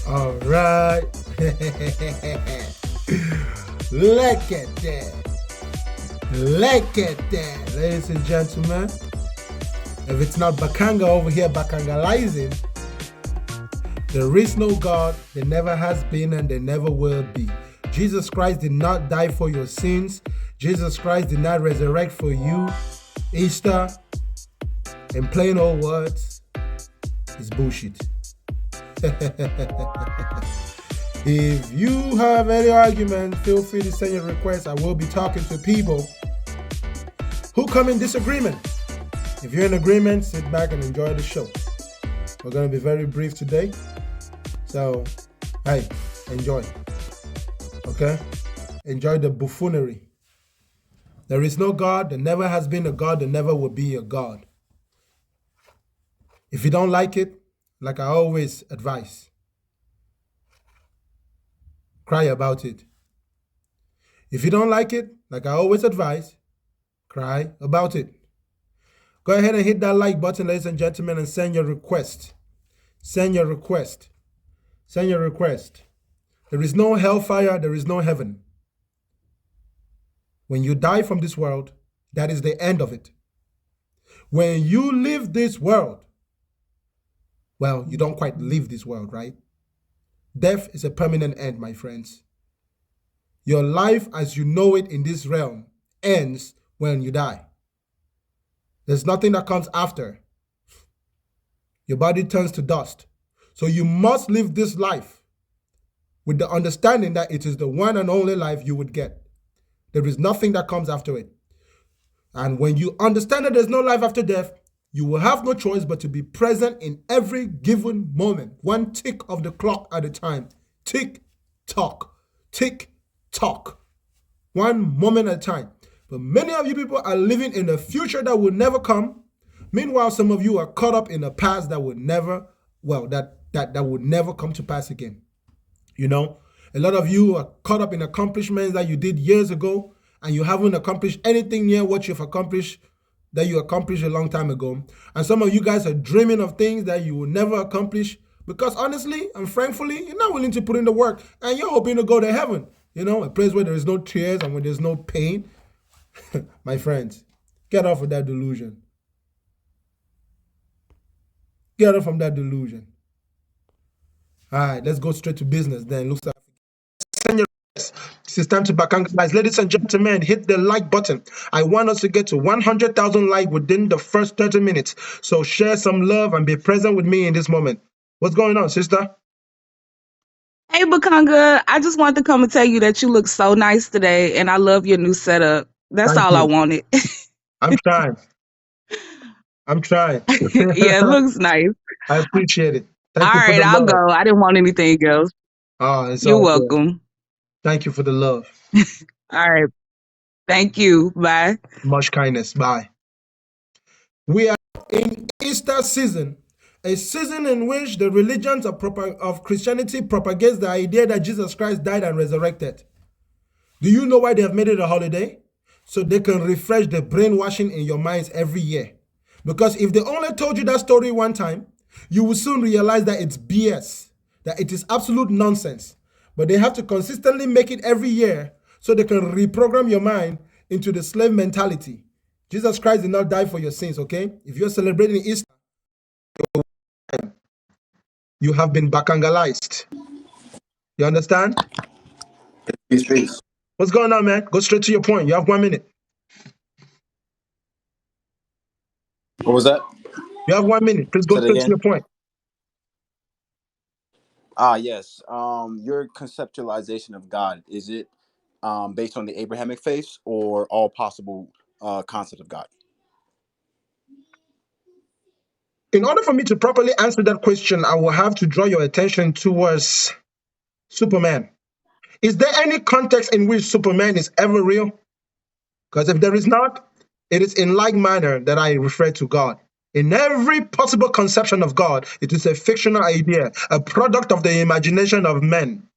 All right. Look at that. Look at that, ladies and gentlemen. If it's not Bakanga over here Bakangalizing, there is no God, there never has been, and there never will be. Jesus Christ did not die for your sins. Jesus Christ did not resurrect for you. Easter, in plain old words, is bullshit. If you have any argument, feel free to send your request. I will be talking to people who come in disagreement. If you're in agreement, sit back and enjoy the show. We're going to be very brief today. So, hey, enjoy. Okay? Enjoy the buffoonery. There is no God. There never has been a God. There never will be a God. If you don't like it, like I always advise, cry about it. If you don't like it, like I always advise, cry about it. Go ahead and hit that like button, ladies and gentlemen, and send your request. Send your request. Send your request. There is no hellfire, there is no heaven. When you die from this world, that is the end of it. When you leave this world, well, you don't quite leave this world, right? Death is a permanent end, my friends. Your life as you know it in this realm ends when you die. There's nothing that comes after. Your body turns to dust. So you must live this life with the understanding that it is the one and only life you would get. There is nothing that comes after it. And when you understand that there's no life after death, you will have no choice but to be present in every given moment, one tick of the clock at a time. Tick, tock, tick, tock. One moment at a time. But many of you people are living in a future that will never come. Meanwhile, some of you are caught up in a past that would never, that would never come to pass again. You know, a lot of you are caught up in accomplishments that you did years ago, and you haven't accomplished anything near what you've accomplished that you accomplished a long time ago. And some of you guys are dreaming of things that you will never accomplish because honestly and frankly, you're not willing to put in the work, and you're hoping to go to heaven. You know, a place where there is no tears and where there's no pain. My friends, get off of that delusion. Get off from that delusion. All right, let's go straight to business then. Looks like send your requests. It's time to Bakanga, guys. Ladies and gentlemen, hit the like button. I want us to get to 100,000 likes within the first 30 minutes. So share some love and be present with me in this moment. What's going on, sister? Hey, Bakanga, I just wanted to come and tell you that you look so nice today, and I love your new setup. That's Thank all I you. wanted. I'm trying. I'm trying. Yeah, it looks nice. I appreciate it. All Thank you for right, the I'll love. go. I didn't want anything else. Oh, it's You're all good. welcome. Thank you for the love. All right. Thank you. Bye. Much kindness. Bye. We are in Easter season, a season in which the religions of Christianity propagates the idea that Jesus Christ died and resurrected. Do you know why they have made it a holiday? So they can refresh the brainwashing in your minds every year. Because if they only told you that story one time, you will soon realize that it's BS, that it is absolute nonsense. But they have to consistently make it every year so they can reprogram your mind into the slave mentality. Jesus Christ did not die for your sins, okay? If you're celebrating Easter, you have been Bakangalized. You understand? Peace. What's going on, man? Go straight to your point. You have 1 minute. What was that? You have 1 minute. Please go Say it straight to again. your point. Yes. Your conceptualization of God, is it based on the Abrahamic faith or all possible concepts of God? In order for me to properly answer that question, I will have to draw your attention towards Superman. Is there any context in which Superman is ever real? Because if there is not, it is in like manner that I refer to God. In every possible conception of God, it is a fictional idea, a product of the imagination of men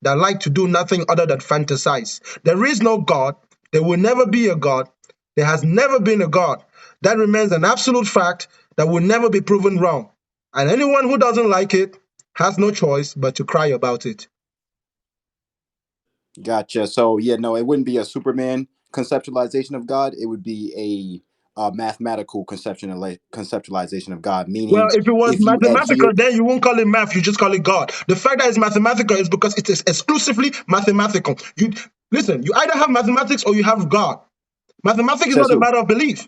that like to do nothing other than fantasize. There is no God. There will never be a God. There has never been a God. That remains an absolute fact that will never be proven wrong. And anyone who doesn't like it has no choice but to cry about it. Gotcha. So yeah, no, it wouldn't be a Superman conceptualization of God. It would be a mathematical conceptualization of God. Well, Meaning, if it was if you mathematical, adhere, then you won't call it math, you just call it God. The fact that it's mathematical is because it is exclusively mathematical. You listen, you either have mathematics or you have God. Mathematics is says not a who? matter of belief.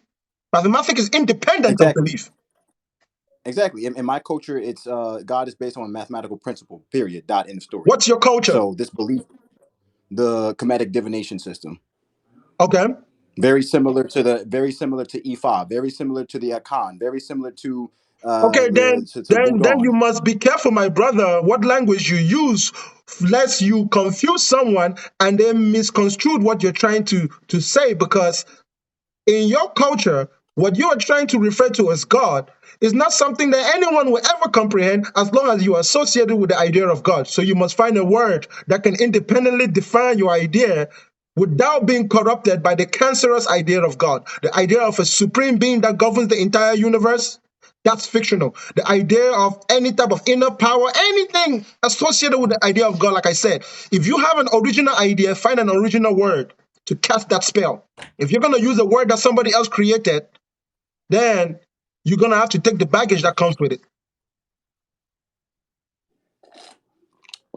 Mathematics is independent of Exactly. belief. Exactly. In my culture, it's God is based on a mathematical principle. Period. Dot. End of story. What's your culture? So this belief, the Kemetic divination system, Okay. very similar to Ifa, very similar to the Akan, very similar to Okay, to then you Budon. must be careful, my brother, what language you use, lest you confuse someone and then misconstrue what you're trying to say, because in your culture, what you are trying to refer to as God is not something that anyone will ever comprehend as long as you are associated with the idea of God. So you must find a word that can independently define your idea without being corrupted by the cancerous idea of God, the idea of a supreme being that governs the entire universe. That's fictional. The idea of any type of inner power, anything associated with the idea of God, like I said, if you have an original idea, find an original word to cast that spell. If you're going to use a word that somebody else created, then you're going to have to take the baggage that comes with it.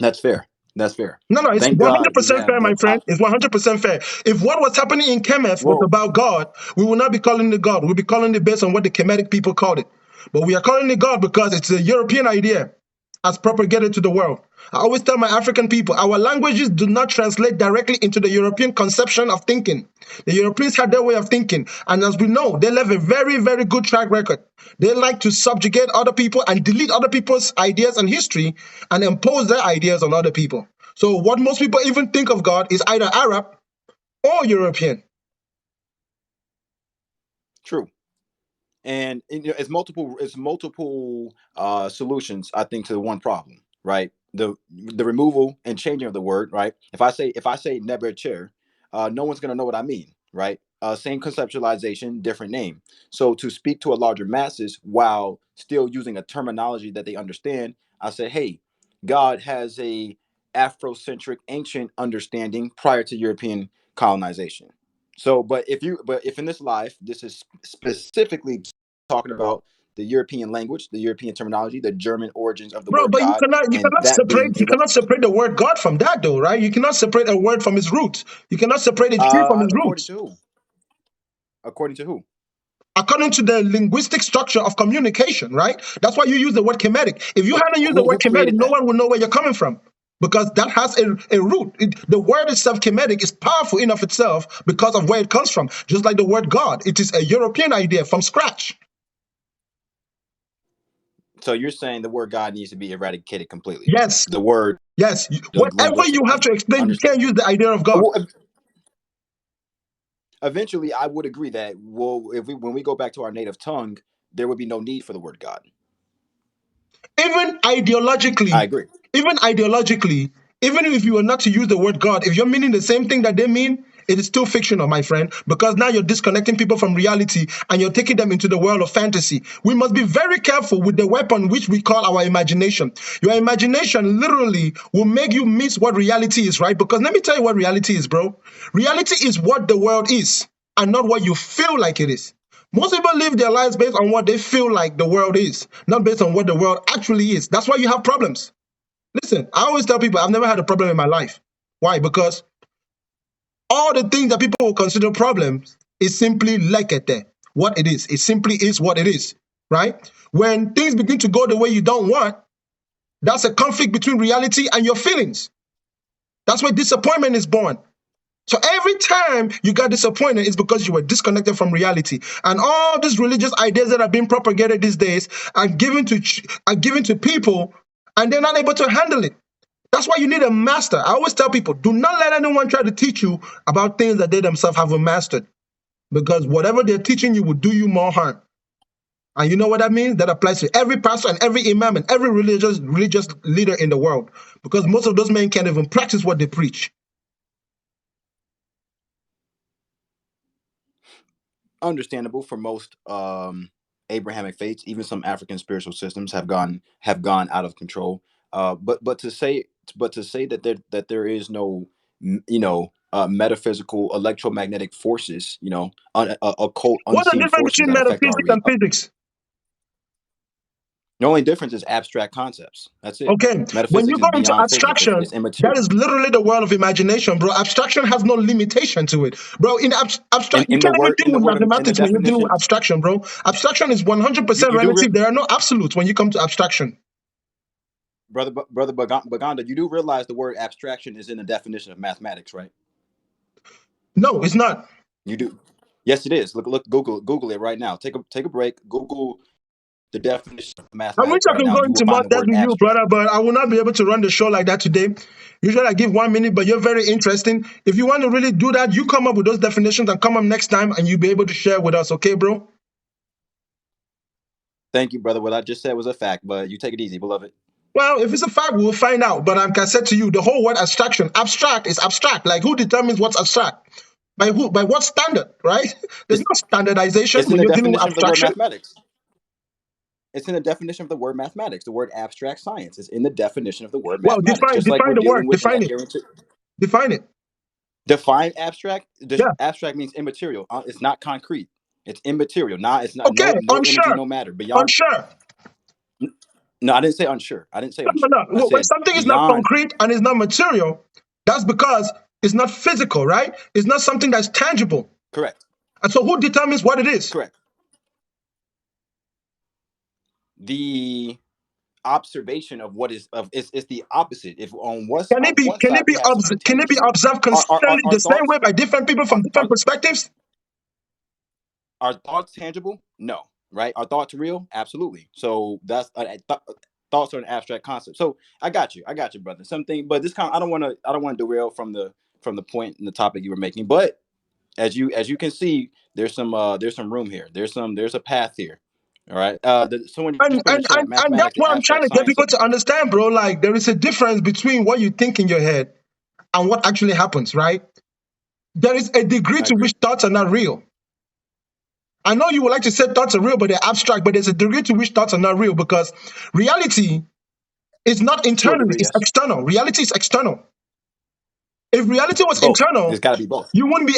That's fair. That's fair. No, no, it's Thank God we 100% have fair, the my friend. top. It's 100% fair. If what was happening in Kemeth was Well, about God, we will not be calling it God. We'll be calling it based on what the Kemetic people called it. But we are calling it God because it's a European idea as propagated to the world. I always tell my African people, our languages do not translate directly into the European conception of thinking. The Europeans had their way of thinking, and as we know, they left a very, very good track record. They like to subjugate other people and delete other people's ideas and history and impose their ideas on other people. So what most people even think of God is either Arab or European. true. And you know, it's multiple solutions, I think, to one problem, right? The removal and changing of the word, right? If I say never chair, no one's gonna know what I mean, right? Same conceptualization, different name. So to speak to a larger masses while still using a terminology that they understand, I say, hey, God has a Afrocentric ancient understanding prior to European colonization. So, but if in this life, this is specifically talking about the European language, the European terminology, the German origins of the Bro, word but God, you and cannot that being separate the word God from that though, right? You cannot separate a word from its roots. You cannot separate a tree from its according roots. to who? According to who? According to the linguistic structure of communication, right? That's why you use the word Kemetic. If you hadn't used the Who word Kemetic, created no that? one would know where you're coming from because that has a root. The word itself, Kemetic, is powerful in of itself because of where it comes from. Just like the word God, it is a European idea from scratch. So you're saying the word God needs to be eradicated completely. Yes, The word, yes. the Whatever you linguistic have thing. to explain, you Understood. can't use the idea of God. Well, eventually, I would agree that if we when we go back to our native tongue, there would be no need for the word God. Even I ideologically, agree. even ideologically, even if you were not to use the word God, if you're meaning the same thing that they mean, it is still fictional, my friend, because now you're disconnecting people from reality and you're taking them into the world of fantasy. We must be very careful with the weapon which we call our imagination. Your imagination literally will make you miss what reality is, right? Because let me tell you what reality is, bro. Reality is what the world is and not what you feel like it is. Most people live their lives based on what they feel like the world is, not based on what the world actually is. That's why you have problems. Listen, I always tell people I've never had a problem in my life. Why? Because all the things that people will consider problems is simply like it there. What it is. It simply is what it is. Right? When things begin to go the way you don't want, that's a conflict between reality and your feelings. That's where disappointment is born. So every time you got disappointed, it's because you were disconnected from reality. And all these religious ideas that are being propagated these days are given to people, and they're not able to handle it. That's why you need a master. I always tell people, do not let anyone try to teach you about things that they themselves haven't mastered, because whatever they're teaching you will do you more harm. And you know what that means? That applies to every pastor and every imam and every religious leader in the world, because most of those men can't even practice what they preach. Understandable for most Abrahamic faiths. Even some African spiritual systems have gone out of control. But to say that there is no metaphysical electromagnetic forces, occult What's the unseen difference forces between that affect our metaphysics and reality. physics? The only difference is abstract concepts. That's it. Okay, when you Metaphysics is go into beyond physics. abstraction, It's that immaterial. is literally the world of imagination, bro. Abstraction has no limitation to it, bro. In abstract, you In the can't even word, deal with in the mathematics when you're dealing with definition, abstraction, bro. Abstraction is 100% you do relative. There are no absolutes when you come to abstraction. brother Baganda, you do realize the word abstraction is in the definition of mathematics, right? No, it's not. You do. Yes, it is. Look, Google it right now. Take a break. Google the definition of I wish mathematics I right could now, go and you will into more find the depth word with you, abstract. brother, but I will not be able to run the show like that today. Usually I give 1 minute, but you're very interesting. If you want to really do that, you come up with those definitions and come up next time and you'll be able to share with us, okay, bro? Thank you, brother. What I just said was a fact, but you take it easy, beloved. Well, if it's a fact, we'll find out. But like I said to you, the whole word abstraction, abstract is abstract. Like who determines what's abstract? By who? By what standard, right? There's It's no standardization it's in when the you're dealing with definition of the word abstraction. mathematics. It's in the definition of the word mathematics. The word abstract science is in the definition of the word Well, mathematics. Just like define we're the word. dealing with and Define it. adhering to. Define it. Define abstract. Yeah. Abstract means immaterial. It's not concrete. It's immaterial. It's not Okay. no energy, Unsure. no matter. Beyond. Unsure. No, I didn't say unsure. I didn't say No, no, unsure. I no. When said something is not beyond. concrete and is not material, that's because it's not physical, right? It's not something that's tangible. Correct. And so who determines what it is? Correct. The observation of what is of is the opposite. If on one side we have something Can it be tangible, observed our consistently our the same way thoughts by different people from different perspectives? are thoughts tangible? No, right? Are thoughts real? Absolutely. So that's thoughts are an abstract concept. So I got you, brother. Something, but I don't want to derail from the point and the topic you were making. But as you can see, there's some room here. There's a path here. All right. Someone And, just put in the chat, and that's mathematics and what I'm trying abstract to get science. people to understand, bro. Like there is a difference between what you think in your head and what actually happens, right? There is a degree I to agree. which thoughts are not real. I know you would like to say thoughts are real, but they're abstract, but there's a degree to which thoughts are not real because reality is not To a internally, degree, it's yes. external. Reality is external. If reality was Both. internal, There's got to be both. you wouldn't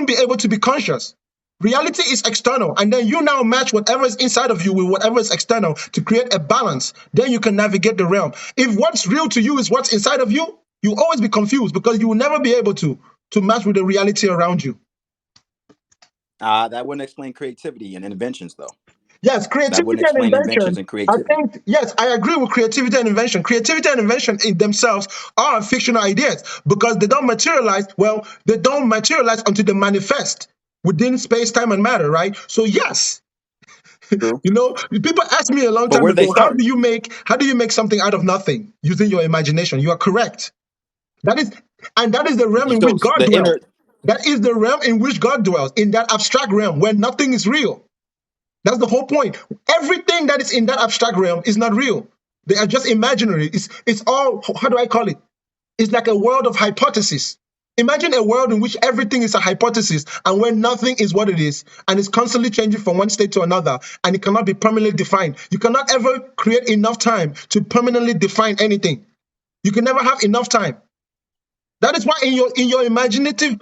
be able to be conscious. Reality is external, and then you now match whatever is inside of you with whatever is external to create a balance. Then you can navigate the realm. If what's real to you is what's inside of you, you'll always be confused because you will never be able to match with the reality around you. That wouldn't explain creativity and inventions, though. Yes, That creativity wouldn't and explain inventions invention. and I creativity. think, yes, I agree with creativity and invention. Creativity and invention in themselves are fictional ideas because they don't materialize. Well, they don't materialize until they manifest within space, time, and matter, right? So yes, True. people asked me a long But time where do they ago, how start? do you make something out of nothing using your imagination? You are correct. That is the realm in which Those God the dwells. inner. That is the realm in which God dwells, in that abstract realm where nothing is real. That's the whole point. Everything that is in that abstract realm is not real. They are just imaginary. It's all, how do I call it? It's like a world of hypothesis. Imagine a world in which everything is a hypothesis and where nothing is what it is and it's constantly changing from one state to another and it cannot be permanently defined. You cannot ever create enough time to permanently define anything. You can never have enough time. That is why in your imaginative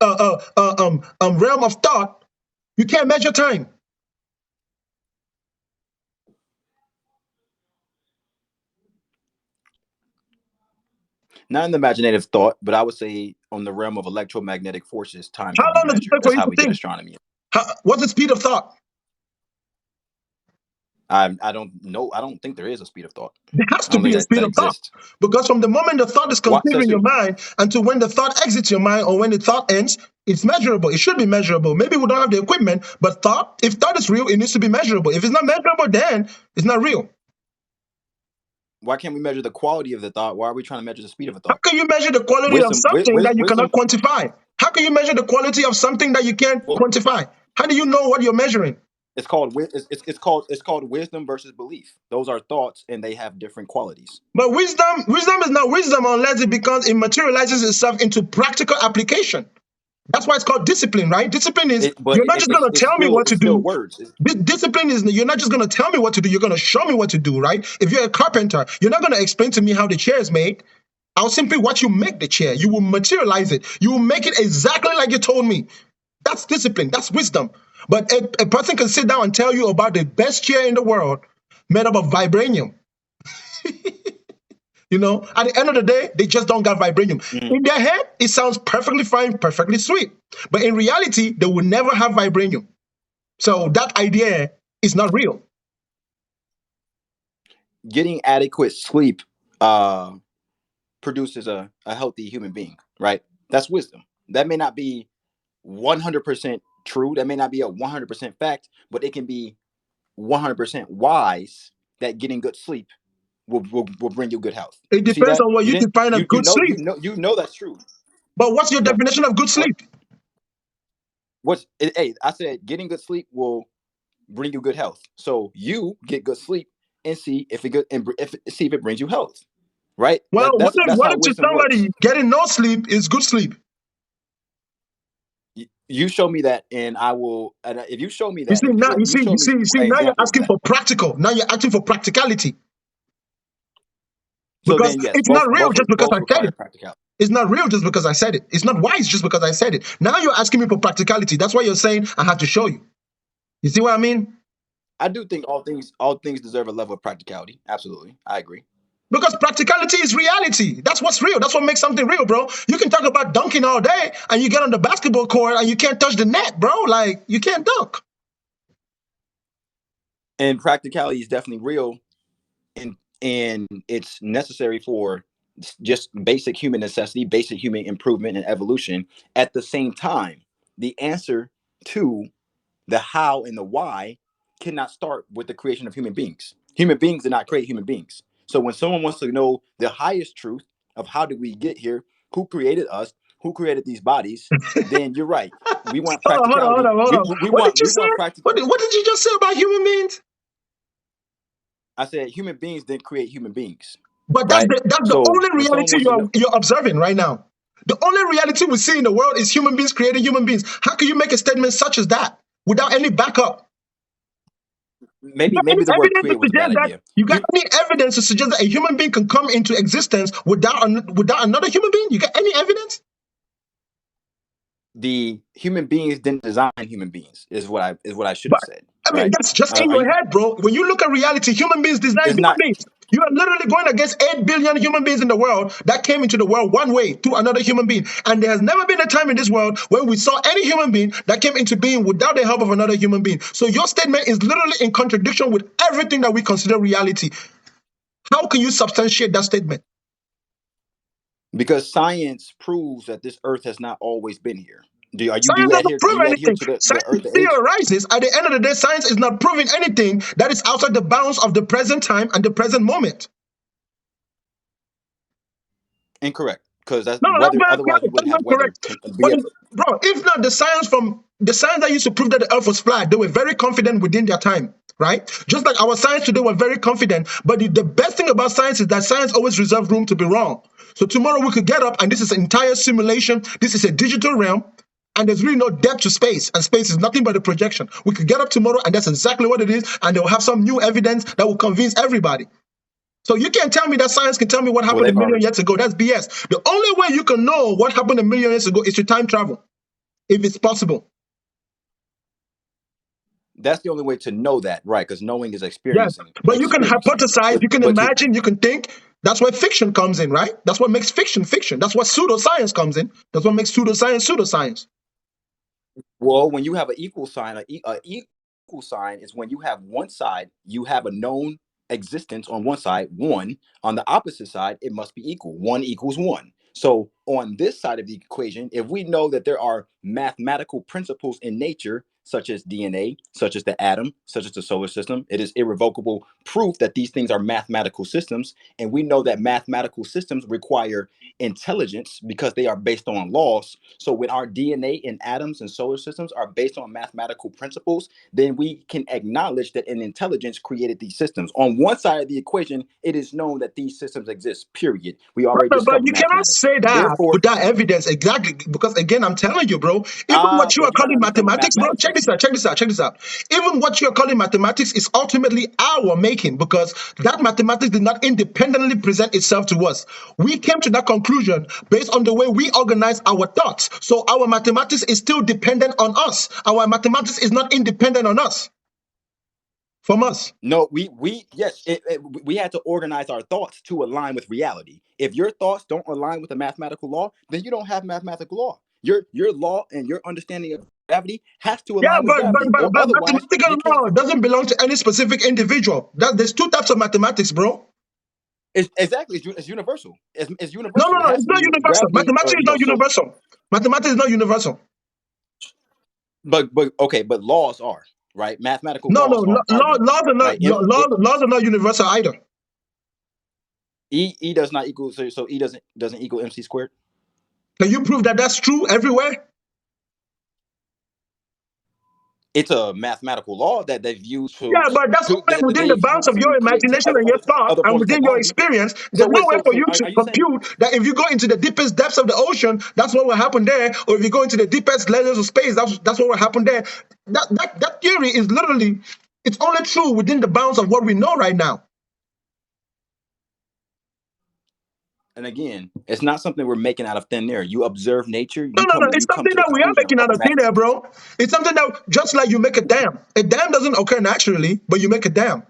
realm of thought, you can't measure time. Not in the imaginative thought, but I would say on the realm of electromagnetic forces, time How can be long does it measured. take for That's you how to we get think? astronomy. What's the speed of thought? I don't know. I don't think there is a speed of thought. There has I to don't be think a speed that of thought. exists. Because from the moment the thought is What conceived says in your who? mind until when the thought exits your mind or when the thought ends, it's measurable. It should be measurable. Maybe we don't have the equipment, but if thought is real, it needs to be measurable. If it's not measurable, then it's not real. Why can't we measure the quality of the thought? Why are we trying to measure the speed of a How thought? can you measure the quality of something that you cannot quantify? How can you measure the quality of something that you can't Well, quantify? How do you know what you're measuring? it's called wisdom versus belief. Those are thoughts, and they have different qualities. But wisdom is not wisdom unless it materializes itself into practical application. That's why it's called discipline, right? Discipline is But you're not just going to tell me what to it's still do. words. Discipline is you're not just going to tell me what to do. You're going to show me what to do, right? If you're a carpenter, you're not going to explain to me how the chair is made. I'll simply watch you make the chair. You will materialize it. You will make it exactly like you told me. That's discipline. That's wisdom. But a person can sit down and tell you about the best chair in the world made up of vibranium. You know, at the end of the day, they just don't got vibranium. In their head, it sounds perfectly fine, perfectly sweet. But in reality, they will never have vibranium. So that idea is not real. Getting adequate sleep produces a healthy human being, right? That's wisdom. That may not be 100% true. That may not be a 100% fact, but it can be 100% wise that getting good sleep will bring you good health. It You see depends that? on what you define as good sleep. You know that's true. But what's your definition of good sleep? Hey, I said getting good sleep will bring you good health. So you get good sleep and see if it brings you health, right? Well, That's what how if to wisdom works. somebody getting no sleep is good sleep? You show me that, and I will. And if you show me that, You see, an now you're example of asking that. for practical. Now you're asking for practicality. So Because then, yes, it's not real just because both I said require it. practicality. It's not real just because I said it. It's not wise just because I said it. Now you're asking me for practicality. That's why you're saying I have to show you. You see what I mean? I do think all things deserve a level of practicality. Absolutely, I agree. Because practicality is reality. That's what's real. That's what makes something real, bro. You can talk about dunking all day and you get on the basketball court and you can't touch the net, bro. Like, you can't dunk. And practicality is definitely real, and it's necessary for just basic human necessity, basic human improvement and evolution. At the same time, the answer to the how and the why cannot start with the creation of human beings. Human beings did not create human beings. So when someone wants to know the highest truth of how did we get here, who created us, who created these bodies, then you're right. We want practicality. Hold on. We What did want you say? practical. What did you just say about human beings? I said human beings didn't create human beings, But right? that's the So only when someone reality wants to know, you're observing right now. The only reality we see in the world is human beings creating human beings. How can you make a statement such as that without any backup? You got any maybe the word evidence to create was a bad suggest that? idea. You got any evidence to suggest that a human being can come into existence without another human being? You got any evidence? The human beings didn't design human beings is what I should But have said, I mean, right? that's just in your head, bro. When you look at reality, human beings design It's human not beings. You are literally going against 8 billion human beings in the world that came into the world one way through another human being. And there has never been a time in this world when we saw any human being that came into being without the help of another human being. So your statement is literally in contradiction with everything that we consider reality. How can you substantiate that statement? because science proves that this earth has not always been here. Do Science you doesn't adhere prove anything. to the earth, Science the age? theorizes. At the end of the day, science is not proving anything that is outside the bounds of the present time and the present moment. Incorrect, because that's No, that's weather. not Otherwise, we correct. That's wouldn't have not weather. correct. But bro, if not the science that used to prove that the earth was flat, they were very confident within their time, right? Just like our science today were very confident. But the best thing about science is that science always reserves room to be wrong. So tomorrow we could get up and this is an entire simulation. This is a digital realm. And there's really no depth to space, and space is nothing but a projection. We could get up tomorrow, and that's exactly what it is, and they'll have some new evidence that will convince everybody. So you can't tell me that science can tell me what happened a million years ago. That's BS. The only way you can know what happened a million years ago is to time travel, if it's possible. That's the only way to know that, right? Because knowing is Yes, experiencing. but you can hypothesize, you can imagine, you can think. That's where fiction comes in, right? That's what makes fiction fiction. That's what pseudoscience comes in. That's what makes pseudoscience pseudoscience. Well, when you have an equal sign, a equal sign is when you have one side, you have a known existence on one side, one. On the opposite side, it must be equal. One equals one. So on this side of the equation, if we know that there are mathematical principles in nature such as DNA, such as the atom, such as the solar system. It is irrevocable proof that these things are mathematical systems. And we know that mathematical systems require intelligence because they are based on laws. So when our DNA and atoms and solar systems are based on mathematical principles, then we can acknowledge that an intelligence created these systems. On one side of the equation, it is known that these systems exist, period. We already But discovered you cannot mathematics. say that Therefore, without evidence, exactly. Because again, I'm telling you, bro, even what you are but you're not calling understanding what mathematics, bro, mathematics check is. this out, check this out, check this out. Even what you are calling mathematics is ultimately our making, because that mathematics did not independently present itself to us. We came to that conclusion based on the way we organize our thoughts. So our mathematics is still dependent on us. Our mathematics is not independent on us, from us. No, yes, we had to organize our thoughts to align with reality. If your thoughts don't align with the mathematical law, then you don't have mathematical law. Your law and your understanding of gravity has to Yeah, align with gravity, or but otherwise mathematical you can't. law doesn't belong to any specific individual. There's two types of mathematics, bro. Exactly, it's universal. It's No, universal. It has it's to be not universal. universal. Gravity, Mathematics or is not so. universal. Mathematics is not universal. But okay, but laws are right. Mathematical No, laws are laws are not right. laws are not universal either. E does not equal, so E doesn't equal MC squared. Can you prove that that's true everywhere? It's a mathematical law that they've used Yeah, but that's only that within the they've bounds used of your to create imagination and your thought, other and forms of within your technology. experience. So There's no wait, way for so you to are you saying? compute that if you go into the deepest depths of the ocean, that's what will happen there, or if you go into the deepest layers of space, that's what will happen there. That theory is literally, it's only true within the bounds of what we know right now. And again, it's not something we're making out of thin air. You observe nature, No. It's you come something to the that we are conclusion making of out of thin math. air, bro. It's something that, just like you make a dam. A dam doesn't occur naturally, but you make a dam,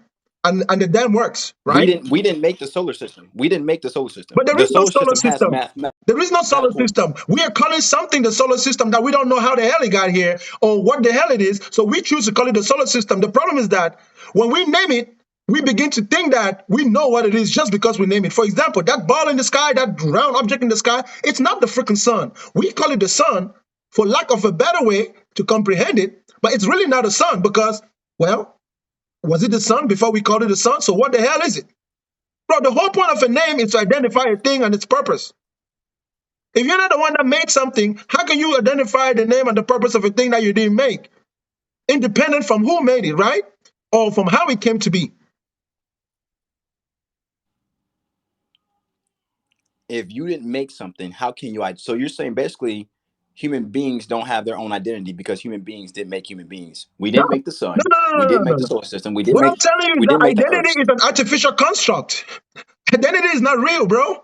and the dam works, right? We didn't make the solar system. We didn't make the solar system. But there The is no solar solar system has system. There is no solar mathematical. system. We are calling something the solar system that we don't know how the hell it got here or what the hell it is. So we choose to call it the solar system. The problem is that when we name it, we begin to think that we know what it is just because we name it. For example, that ball in the sky, that round object in the sky, it's not the freaking sun. We call it the sun for lack of a better way to comprehend it, but it's really not a sun because, well, was it the sun before we called it the sun? So what the hell is it? Bro, the whole point of a name is to identify a thing and its purpose. If you're not the one that made something, how can you identify the name and the purpose of a thing that you didn't make? Independent from who made it, right? Or from how it came to be. If you didn't make something, how can you? So you're saying basically, human beings don't have their own identity because human beings didn't make human beings. We No, didn't make the no, sun. no, no, We no, didn't no, make no, the no. solar system. What I'm telling you is We that didn't make the identity earth. is an artificial construct. Identity is not real, bro.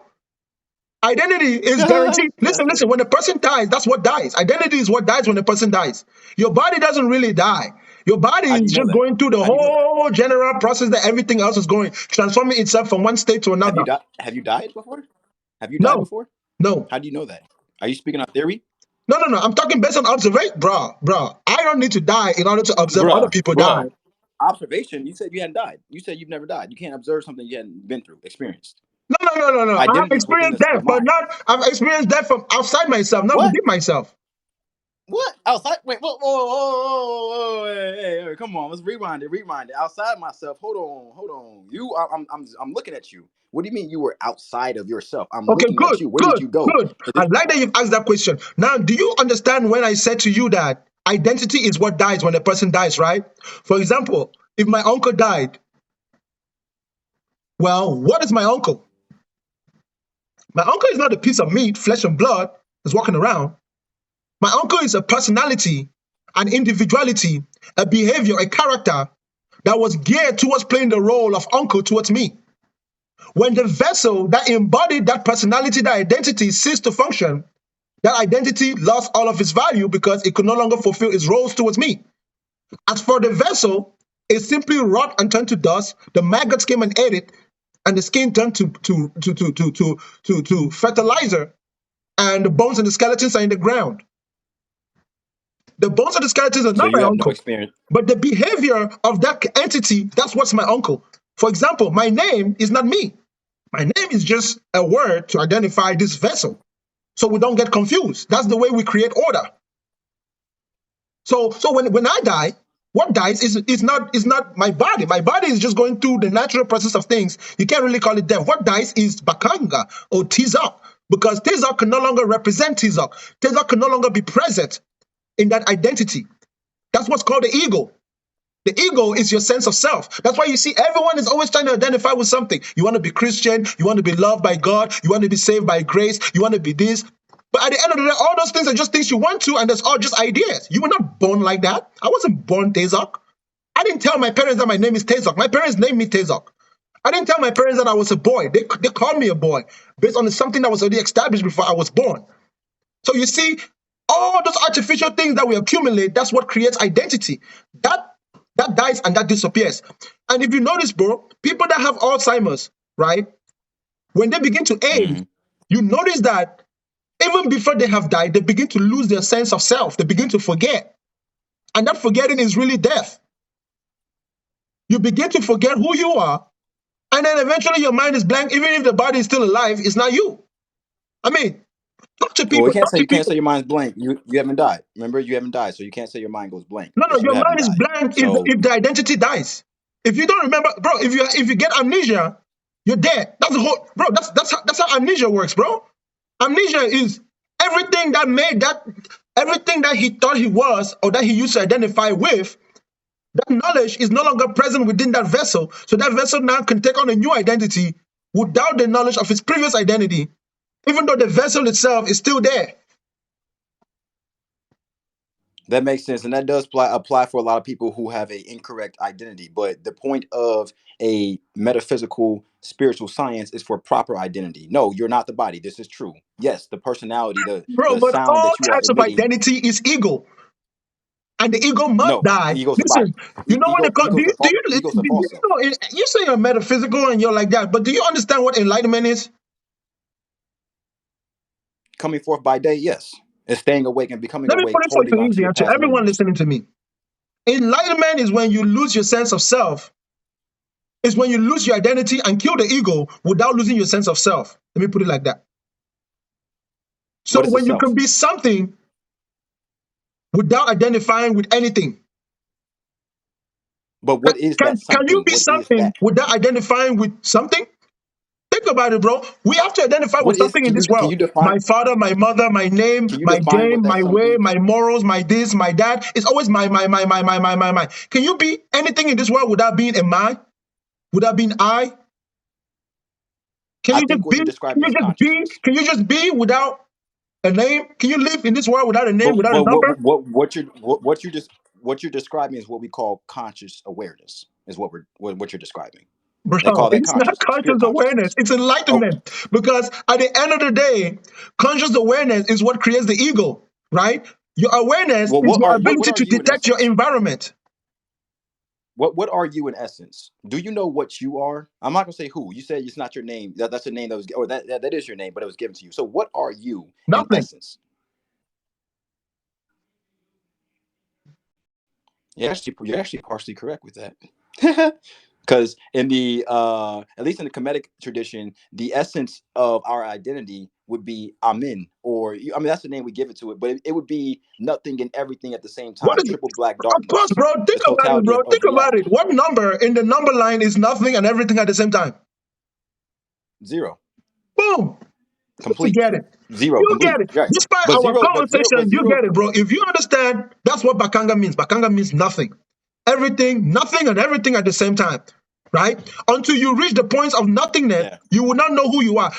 Identity is guaranteed. That's Listen, funny. when a person dies, that's what dies. Identity is what dies when a person dies. Your body doesn't really die. Your body How do is you know just that? going through the How do you know that? whole general process that everything else is going, transforming itself from one state to Have another. you died? Have you died before? Have you died No, before? no. How do you know that? Are you speaking on theory? No. I'm talking based on observation, bro. I don't need to die in order to observe other people die. Bruh. Observation. You said you hadn't died. You said you've never died. You can't observe something you hadn't been through, experienced. No. I have Identity is within experienced death, the but mind. not. I've experienced death from outside myself, not What? within myself. What? Outside? Wait, whoa, hey, come on, let's rewind it. Outside myself. Hold on. I'm looking at you. What do you mean you were outside of yourself? I'm Okay, looking at you. Where did you go? I like that you've asked that question. Now, do you understand when I said to you that identity is what dies when a person dies, right? For example, if my uncle died, well, what is my uncle? My uncle is not a piece of meat, flesh and blood, that's walking around. My uncle is a personality, an individuality, a behavior, a character that was geared towards playing the role of uncle towards me. When the vessel that embodied that personality, that identity ceased to function, that identity lost all of its value because it could no longer fulfill its roles towards me. As for the vessel, it simply rot and turned to dust. The maggots came and ate it, and the skin turned to fertilizer, and the bones and the skeletons are in the ground. The bones and the skeletons are So not my you have no uncle, experience. but the behavior of that entity, that's what's my uncle. For example, my name is not me. My name is just a word to identify this vessel. So we don't get confused. That's the way we create order. So when I die, what dies is not my body. My body is just going through the natural process of things. You can't really call it death. What dies is Bakanga or Tizak, because Tizak can no longer represent Tizak. Tizak can no longer be present in that identity. That's what's called the ego. The ego is your sense of self. That's why you see everyone is always trying to identify with something. You want to be Christian, you want to be loved by God, you want to be saved by grace, you want to be this. But at the end of the day, all those things are just things you want to, and that's all just ideas. You were not born like that. I wasn't born Tezok. I didn't tell my parents that my name is Tezok. My parents named me Tezok. I didn't tell my parents that I was a boy. They called me a boy based on something that was already established before I was born. So you see, all those artificial things that we accumulate, that's what creates identity. That dies and that disappears. And if you notice, bro, people that have Alzheimer's, right, when they begin to age, you notice that even before they have died, they begin to lose their sense of self. They begin to forget. And that forgetting is really death. You begin to forget who you are, and then eventually your mind is blank. Even if the body is still alive, it's not you. I mean, talk to Well, people. Talk you to can't say people. your mind's blank. You haven't died. Remember, you haven't died, so you can't say your mind goes blank No, because you your haven't mind is died. blank So if the identity dies. If you don't remember, bro, if you get amnesia, you're dead. That's the whole, bro. That's how amnesia works, bro. Amnesia is everything everything that he thought he was or that he used to identify with. That knowledge is no longer present within that vessel, so that vessel now can take on a new identity without the knowledge of its previous identity, even though the vessel itself is still there. that makes sense, and that does apply for a lot of people who have an incorrect identity. But the point of a metaphysical spiritual science is for proper identity. No, you're not the body. This is true. Yes, the personality, Bro, the but sound all that you are types of emitting. identity is ego. And the ego must No, die. ego's the body. Listen, you know when Ego's the ego's the false self. you say you're metaphysical and you're like that, but do you understand what enlightenment is? Coming forth by day, yes. It's staying awake and becoming Let me awake, put it so you holding can on to your easy answer. past Everyone memories. listening to me. Enlightenment is when you lose your sense of self. It's when you lose your identity and kill the ego without losing your sense of self. Let me put it like that. So What is the when you can self? be something without identifying with anything. But what is that Can you something? be What is something that? without identifying with something? Think about it, bro. We have to identify with What is? something in this Can world. you define? My father, my mother, my name, Can you my define what game, that my way, something? my morals, my this, my that. It's always my. Can you be anything in this world without being a my? Without being I? Can I you just think what be? you're Can describing you is just be? consciousness. Can you just be without a name? Can you live in this world without a name, But without a number? what you're describing is what we call conscious awareness. Is what you're describing. They Bro, call that it's not consciousness, pure conscious awareness. consciousness. It's Oh, enlightenment. Because at the end of the day, conscious awareness is what creates the ego, right? Your awareness well, is your what ability are to you in detect your essence? environment. What are you in essence? Do you know what you are? I'm not gonna say who. You said it's not your name. That's a name that was, or that is your name, but it was given to you. So what are you in Nothing. essence? You're actually partially correct with that. Because in the at least in the Kemetic tradition, the essence of our identity would be Amen, or I mean that's the name we give it to it, but it would be nothing and everything at the same What time. is it? Triple black Of course, darkness, bro. the Think about it, totality bro. of Think about it. reality. What number in the number line is nothing and everything at the same time? Zero, Boom. You complete. get it. Zero, You get complete. it. Right. Despite But our zero, conversation, you zero. get it, bro. If you understand, that's what Bakanga means. Bakanga means nothing. Everything, nothing, and everything at the same time, right? Until you reach the point of nothingness, Yeah. you will not know who you are.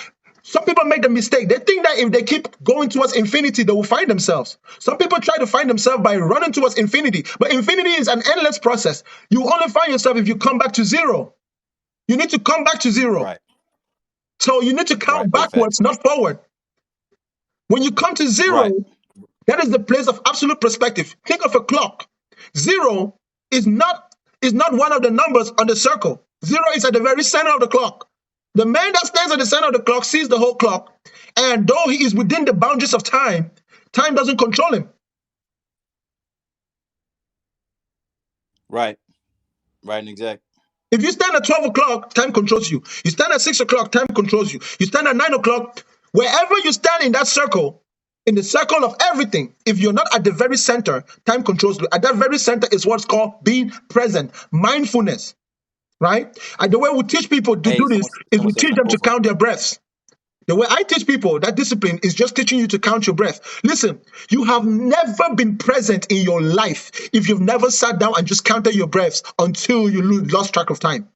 Some people make the mistake. They think that if they keep going towards infinity, they will find themselves. Some people try to find themselves by running towards infinity. But infinity is an endless process. You only find yourself if you come back to zero. You need to come back to zero. Right. So you need to count Right. Big backwards, facts. not forward. When you come to Right. zero, that is the place of absolute perspective. Think of a clock. Zero is not one of the numbers on the circle. Zero is at the very center of the clock. The man that stands at the center of the clock sees the whole clock, and though he is within the boundaries of time, time doesn't control him. Right. Right. And exact. If you stand at 12 o'clock, time controls you. You stand at 6 o'clock, time controls you. You stand at 9 o'clock, wherever you stand in that circle, In the circle of everything, if you're not at the very center, time controls you. At that very center is what's called being present, mindfulness, right? And the way we teach people to Hey, do this is someone we said teach something them to both of count their breaths. The way I teach people that discipline is just teaching you to count your breath. Listen, you have never been present in your life if you've never sat down and just counted your breaths until you lost track of time.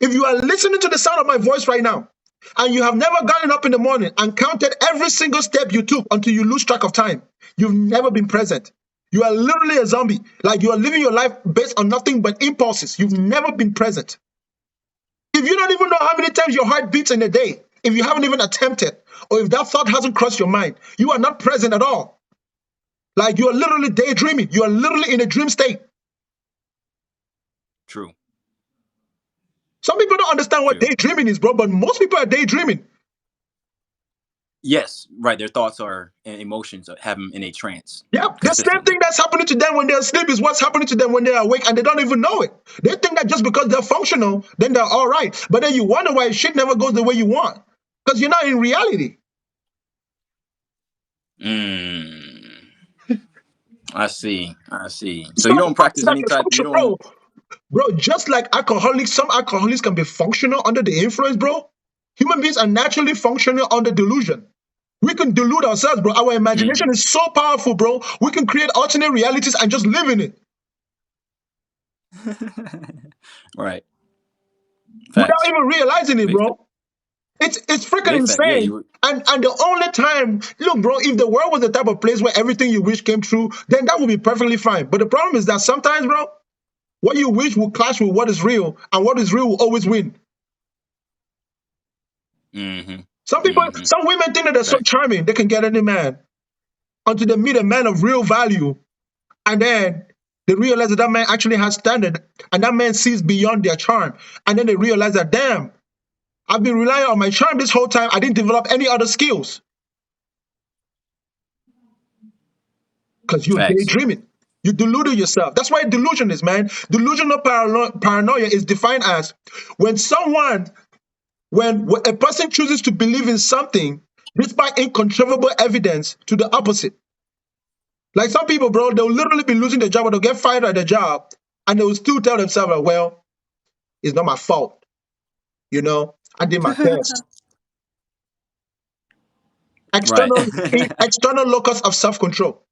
If you are listening to the sound of my voice right now, and you have never gotten up in the morning and counted every single step you took until you lose track of time, you've never been present. You are literally a zombie. Like you are living your life based on nothing but impulses. You've never been present. If you don't even know how many times your heart beats in a day, if you haven't even attempted, or if that thought hasn't crossed your mind, you are not present at all. Like you are literally daydreaming. You are literally in a dream state. True. Some people don't understand what True. daydreaming is, bro, but most people are daydreaming. Yes, right. Their thoughts are and emotions have them in a trance. Yeah, the same Consistently. thing that's happening to them when they're asleep is what's happening to them when they're awake, and they don't even know it. They think that just because they're functional, then they're all right. But then you wonder why shit never goes the way you want, because you're not in reality. I see. I see. It's So you don't it's practice like any a type. You function, don't. bro. Just like alcoholics, some alcoholics can be functional under the influence, bro. Human beings are naturally functional under delusion. We can delude ourselves, bro. Our imagination is so powerful, bro. We can create alternate realities and just live in it. Right. Without Facts. even realizing it, Big, bro. It's freaking big fact. Yeah, insane. you. And the only time, look, bro, if the world was the type of place where everything you wish came true, then that would be perfectly fine. But the problem is that sometimes, bro, what you wish will clash with what is real, and what is real will always win. Some people, some women think that they're so Fact. charming, they can get any man until they meet a man of real value, and then they realize that that man actually has standard, and that man sees beyond their charm, and then they realize that, damn, I've been relying on my charm this whole time. I didn't develop any other skills because you're Facts. daydreaming. You deluded yourself. That's why delusion is, man. Delusional paranoia is defined as when when a person chooses to believe in something despite incontrovertible evidence to the opposite. Like some people, bro, they'll literally be losing their job or they'll get fired at their job and they will still tell themselves, like, well, it's not my fault. You know, I did my best. Right. External locus of self-control.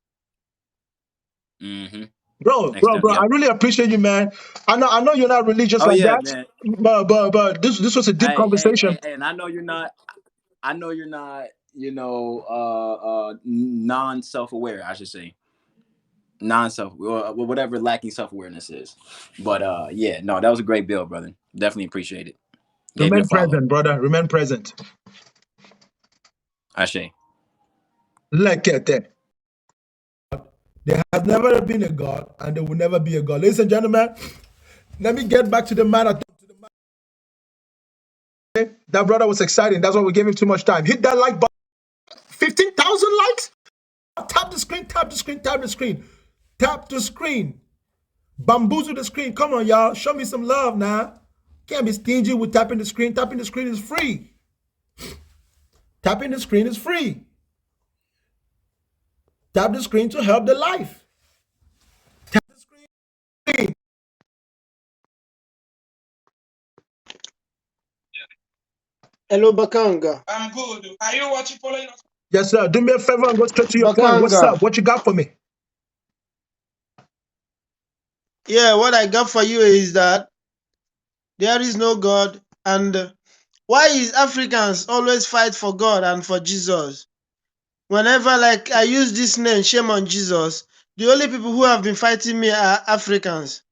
Bro, Yep. I really appreciate you, man. I know you're not religious Oh like yeah, that, man. but this was a deep conversation. Hey, and I know you're not. I know you're not. Non-self-aware. I should say non-self, whatever lacking self-awareness is. But yeah, no, that was a great build, brother. Definitely appreciate it. Gave you a Remain follow. present, brother. Remain present. I say. Look at that. There has never been a God, and there will never be a God. Ladies and gentlemen, let me get back to the matter. That brother was exciting. That's why we gave him too much time. Hit that like button. 15,000 likes? Tap the screen, tap the screen, tap the screen. Tap the screen. Bamboozle the screen. Come on, y'all. Show me some love now. Can't be stingy with tapping the screen. Tapping the screen is free. Tapping the screen is free. Tap the screen to help the life. Tap the screen. Hello, Bakanga. I'm good. Are you watching following us? Yes, sir. Do me a favor and go straight to your point. What's Bakanga. up? What you got for me? Yeah, what I got for you is that there is no God. And why is Africans always fight for God and for Jesus? Whenever like I use this name, shame on Jesus, the only people who have been fighting me are Africans.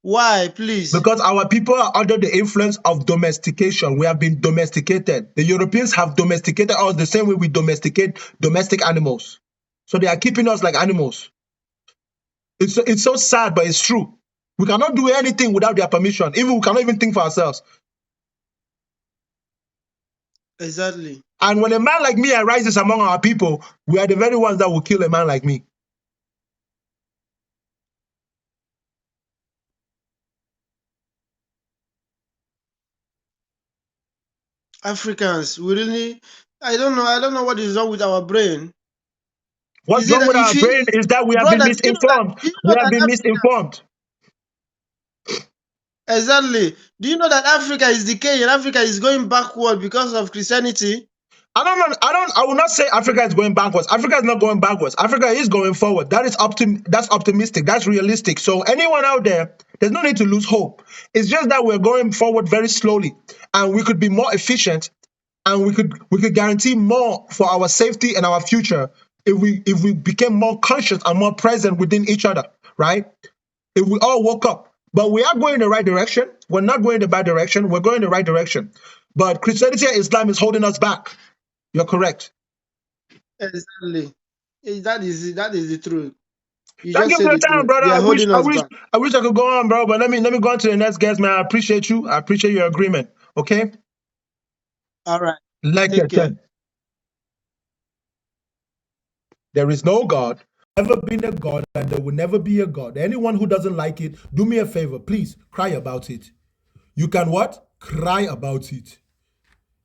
Why, please? Because our people are under the influence of domestication. We have been domesticated. The Europeans have domesticated us the same way we domesticate domestic animals. So they are keeping us like animals. It's so sad, but it's true. We cannot do anything without their permission. Even we cannot even think for ourselves. Exactly. And when a man like me arises among our people, we are the very ones that will kill a man like me. Africans, we really I don't know what is wrong with our brain. What's Is it wrong that with if our brain you, is that we have been brother, misinformed. do you We know have that been Africa, misinformed. exactly, do you know that Africa is decaying? Africa is going backward because of Christianity. I don't know. I will not say Africa is going backwards. Africa is not going backwards. Africa is going forward. That's optimistic. That's realistic. So anyone out there, there's no need to lose hope. It's just that we're going forward very slowly, and we could be more efficient, and we could guarantee more for our safety and our future if we became more conscious and more present within each other, right? If we all woke up. But we are going in the right direction. We're not going in the bad direction. We're going in the right direction. But Christianity and Islam is holding us back. You're correct. Exactly. That is the truth. You Thank just you for said your the time, truth. brother. They are holding us back. I wish I could go on, bro. But let me go on to the next guest, man. I appreciate you. I appreciate your agreement. Okay. All right. Lecture Take care. 10. There is no God. Never been a God, and there will never be a God. Anyone who doesn't like it, do me a favor, please cry about it. You can what? Cry about it.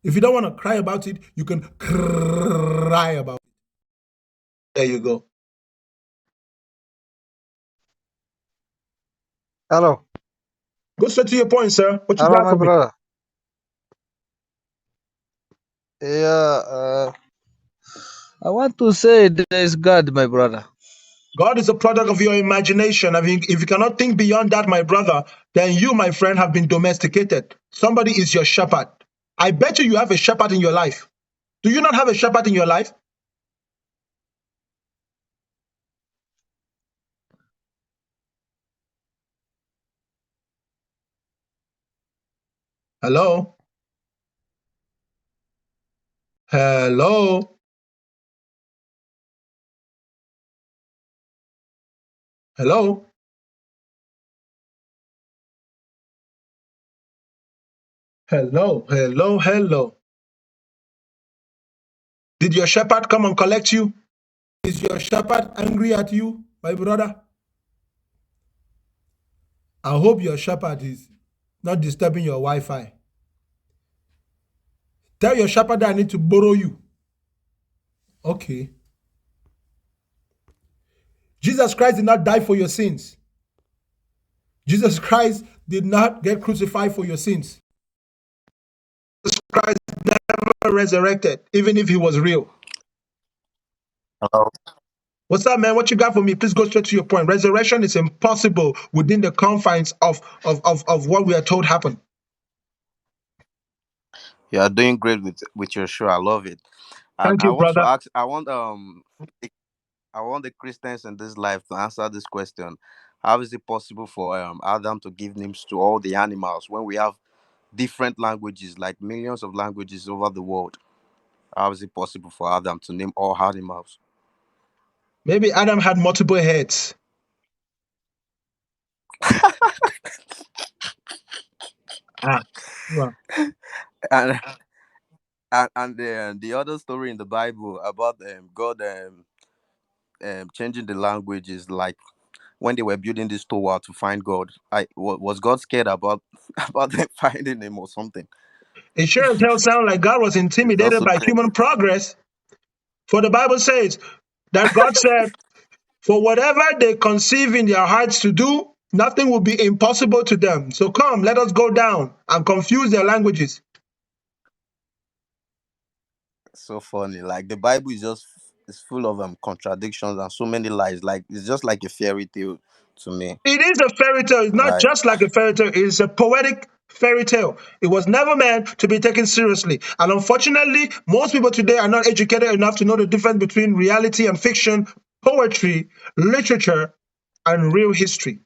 If you don't want to cry about it, you can cry about it. There you go. Hello. Go straight to your point, sir. What you Hello, got my for me? brother. Yeah, I want to say there is God, my brother. God is a product of your imagination. I mean, if you cannot think beyond that, my brother, then you, my friend, have been domesticated. Somebody is your shepherd. I bet you have a shepherd in your life. Do you not have a shepherd in your life? Hello? Hello? Hello? Hello? Hello? Hello? Did your shepherd come and collect you? Is your shepherd angry at you, my brother? I hope your shepherd is not disturbing your Wi-Fi. Tell your shepherd that I need to borrow you. Okay. Jesus Christ did not die for your sins. Jesus Christ did not get crucified for your sins. Jesus Christ never resurrected, even if he was real. Hello. What's up, man? What you got for me? Please go straight to your point. Resurrection is impossible within the confines of what we are told happened. You are doing great with your show. I love it. And Thank I you, want to brother. ask. I want the Christians in this life to answer this question. How is it possible for Adam to give names to all the animals when we have different languages, like millions of languages over the world? How is it possible for Adam to name all animals? Maybe Adam had multiple heads. Ah, well, And the other story in the Bible about God changing the languages, like when they were building this tower to find God. Was God scared about about them finding him or something? it sure as hell sounds like God was It's intimidated also by human crazy. progress. For the Bible says that God said, for whatever they conceive in their hearts to do, nothing will be impossible to them. So come, let us go down and confuse their languages. So funny. Like the Bible is just it's full of contradictions and so many lies. Like it's just like a fairy tale to me, It is a fairy tale. It's not right? just like a fairy tale. It's a poetic fairy tale. It was never meant to be taken seriously. And unfortunately, most people today are not educated enough to know the difference between reality and fiction, poetry, literature, and real history.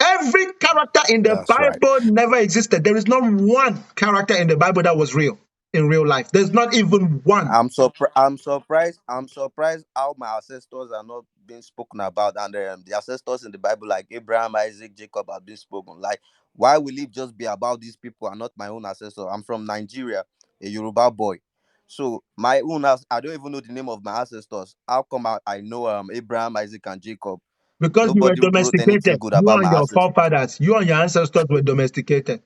Every character in the That's right. Bible never existed. There is not one character in the Bible that was real in real life. There's not even one. I'm surprised. I'm surprised how my ancestors are not being spoken about, and the ancestors in the Bible, like Abraham, Isaac, Jacob, have been spoken. Like, why will it just be about these people and not my own ancestors? I'm from Nigeria, a Yoruba boy. So my own house, I don't even know the name of my ancestors. How come I know Abraham, Isaac, and Jacob? Because you were Nobody wrote anything domesticated. good You about and my your ancestors. forefathers, you and your ancestors were domesticated.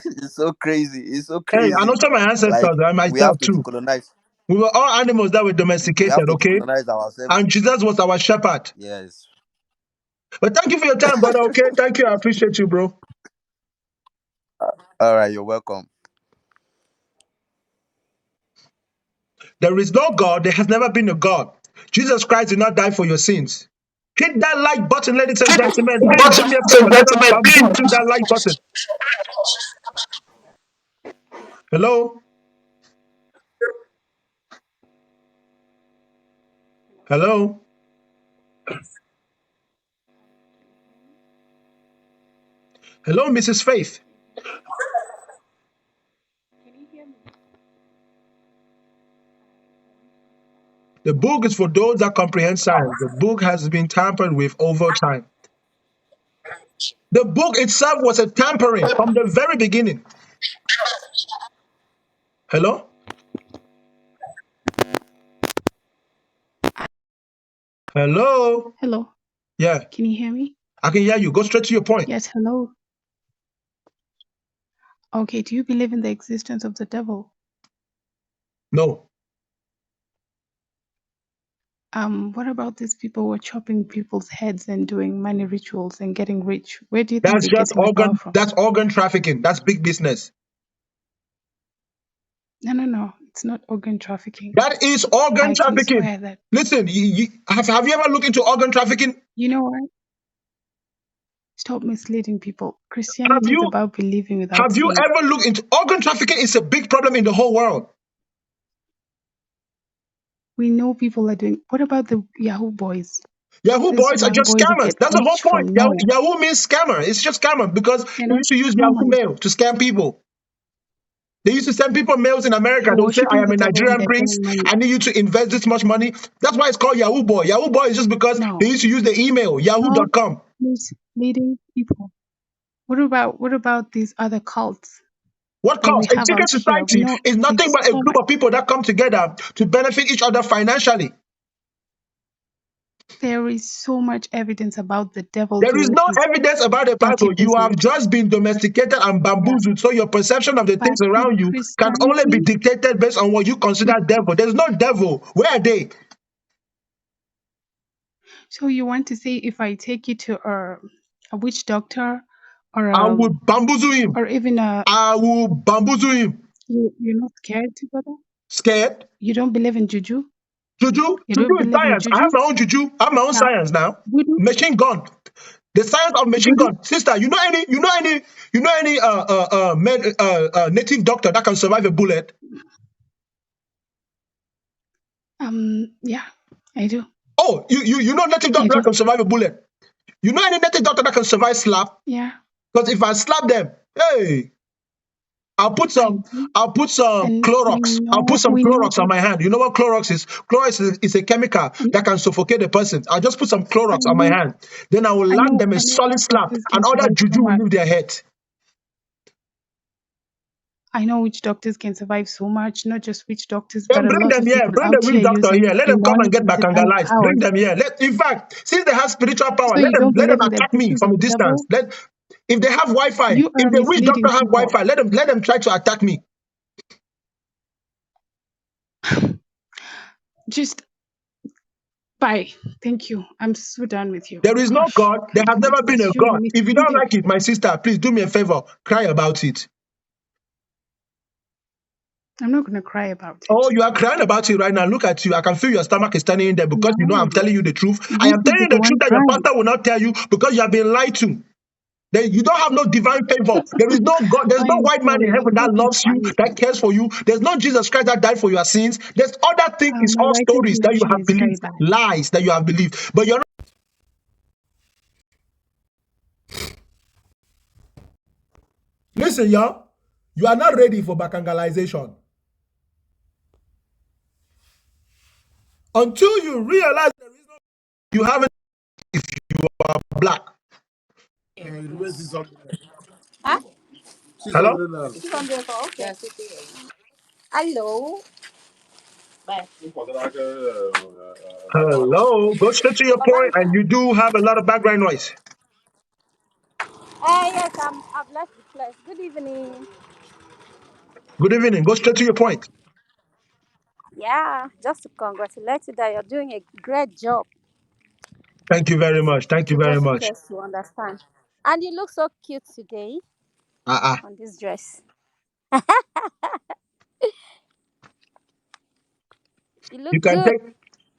It's so crazy. It's so Hey, and crazy. also my ancestors Like and we have myself to too. decolonize. We were all animals that were We have domesticated, to okay? colonize ourselves. And Jesus was our shepherd. Yes. But thank you for your time, brother, okay? Thank you. I appreciate you, bro. All right, you're welcome. There is no God. There has never been a God. Jesus Christ did not die for your sins. Hit that like button, ladies and gentlemen. Please do me a favor. Let us bamboo to that like button. Hello? Hello? Hello, Mrs. Faith. The book is for those that comprehend science. The book has been tampered with over time. The book itself was a tampering from the very beginning. Hello? Hello? Hello, Yeah, can you hear me? I can hear you. Go straight to your point. Yes, hello. Okay, do you believe in the existence of the devil? No. What about these people who are chopping people's heads and doing money rituals and getting rich? Where do you think That's they're just getting the power organ. from? That's organ trafficking. That's big business. No, it's not organ trafficking. That is organ I can trafficking. swear that. Listen, have you ever looked into organ trafficking? You know what? Stop misleading people. Have Christianity is you about believing without have you seeing. ever looked into organ trafficking? Is a big problem in the whole world. We know people are doing. What about the Yahoo boys? Yahoo These boys are Yahoo just boys that scammers. get That's the whole rich point. from Yahoo, nowhere. Yahoo means scammer. It's just scammer because They're they not used to use Yahoo scammers. Mail to scam people. They used to send people mails in America. They're They'll say, I worshiping am the a devil and Nigerian they're prince. getting money. I need you to invest this much money. That's why it's called Yahoo Boy. Yahoo Boy is just because No, they used to use the email, stop yahoo.com. misleading people. What about these other cults What that we cost? A have secret out here? We society know is nothing it's but a so group much. of people that come together to benefit each other financially. There is so much evidence about the devil There is doing no his evidence about the dirty Bible. You business. have just been domesticated and Yeah. bamboozled, so your perception of the But things with around you can only be Christianity, dictated based on what you consider with devil. There's no devil. Where are they? so you want to say if I take you to a witch doctor or I will bamboozle him. or even I will bamboozle him. you're not scared to go there? Scared? You don't believe in juju? Juju? You Juju don't is believe in science. I have juju? my own juju. I have my own Now, science now. voodoo, Machine gun. The science of machine voodoo. gun. Sister, you know any native doctor that can survive a bullet? Yeah, I do. Oh, you know native I doctor that do. can survive a bullet. You know any native doctor that can survive slap? Yeah, Because if I slap them, hey, I'll put I some do. I'll put some And Clorox. I'll put some we know Clorox on my hand. You know what Clorox is? Clorox is a chemical and that can suffocate the person. I'll just put some I Clorox on my know hand. Then I will I land know them a I know solid which slap, doctors can and all that survive so juju will much. leave their head. I know which doctors can survive so much, not just which doctors, but Then a bring lot them of here. people Bring the out witch here doctor using here. Let them come and demonic get and Bakanga satanic lights. Bring powers. them here. In fact, since they have spiritual power, So you don't let them believe in the attack me existence from of a the distance. devil? If they have Wi-Fi, You are if the witch doctor misleading have people. Wi-Fi, let them try to attack me. Just bye. Thank you. I'm so done with you. There is no Gosh, God. There my has never been a goodness, you're God. If you don't misleading. like it, my sister, please do me a favor. Cry about it. I'm not going to cry about Oh, it. you are crying about it right now. Look at you. I can feel your stomach is turning in there because you know I'm No, telling you the truth. I you am should telling be you the the truth one that your crying. pastor will not tell you because you have been lied to. You don't have no divine favor. There is no God. There's I no am white man in sorry. heaven that Don't be loves you, funny. that cares for you. There's no Jesus Christ that died for your sins. There's other things. It's My all writing stories that you condition have is very believed, bad. lies that you have believed. But you're not. Listen, y'all. You are not ready for Bakangalization. Until you realize there is no. You haven't. If you are black. Huh? Hello. 600 okay. Hello. Hello. Go straight to your point, and Babanga. you do have a lot of background noise. Yes, I've left the place. Good evening. Good evening. Go straight to your point. Yeah, just to congratulate you that you're doing a great job Thank you very much. Thank you to very get much. strangers to understand. And you look so cute today Uh-uh. on this dress. You You look can good. take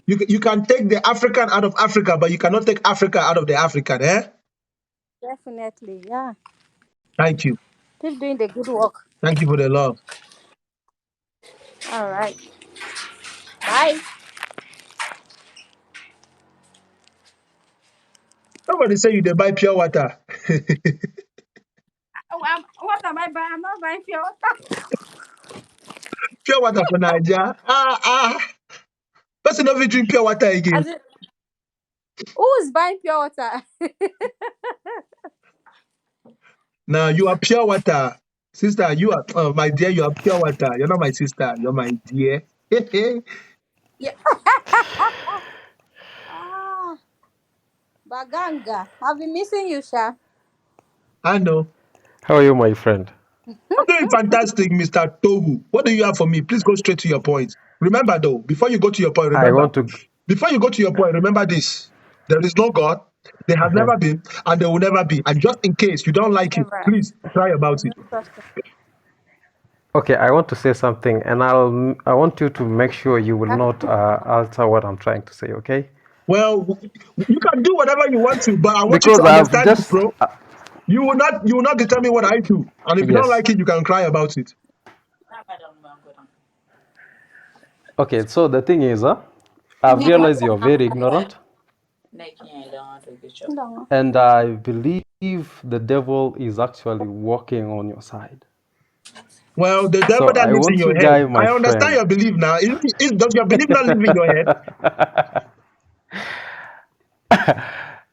you can take the African out of Africa, but you cannot take Africa out of the African, eh? Definitely, yeah. Thank you. Keep doing the good work. Thank you for the love. All right. Bye. Somebody say you dey buy pure water. Oh, what am I buying? I'm not buying pure water. Pure water for Nigeria. Person no fit drink pure water again. As in, who is buying pure water? Now you are pure water. Sister, you are my dear, you are pure water. You're not my sister, you're my dear. Yeah. Ah, Baganga. I've been missing you, Sha. I know. How are you, my friend? I'm doing fantastic, Mr. Tohu. What do you have for me? Please go straight to your point. Remember, though, before you go to your point, I remember. want to. Before you go to your point, remember this. There is no God. There has never been, and there will never be. And just in case you don't like it, Never. please try about There's it. no such thing. Okay, I want to say something, and I want you to make sure you will not alter what I'm trying to say. Okay? Well, you can do whatever you want to, but I want you to Because I've understand this, just bro. You will not determine what I do. And if you don't yes. like it, you can cry about it. Okay, so the thing is, I've realized you're very ignorant, No. and I believe the devil is actually working on your side. Well, the devil So that I lives in want your you, head. guy, my I understand friend. your belief now. Does your belief not live in your head?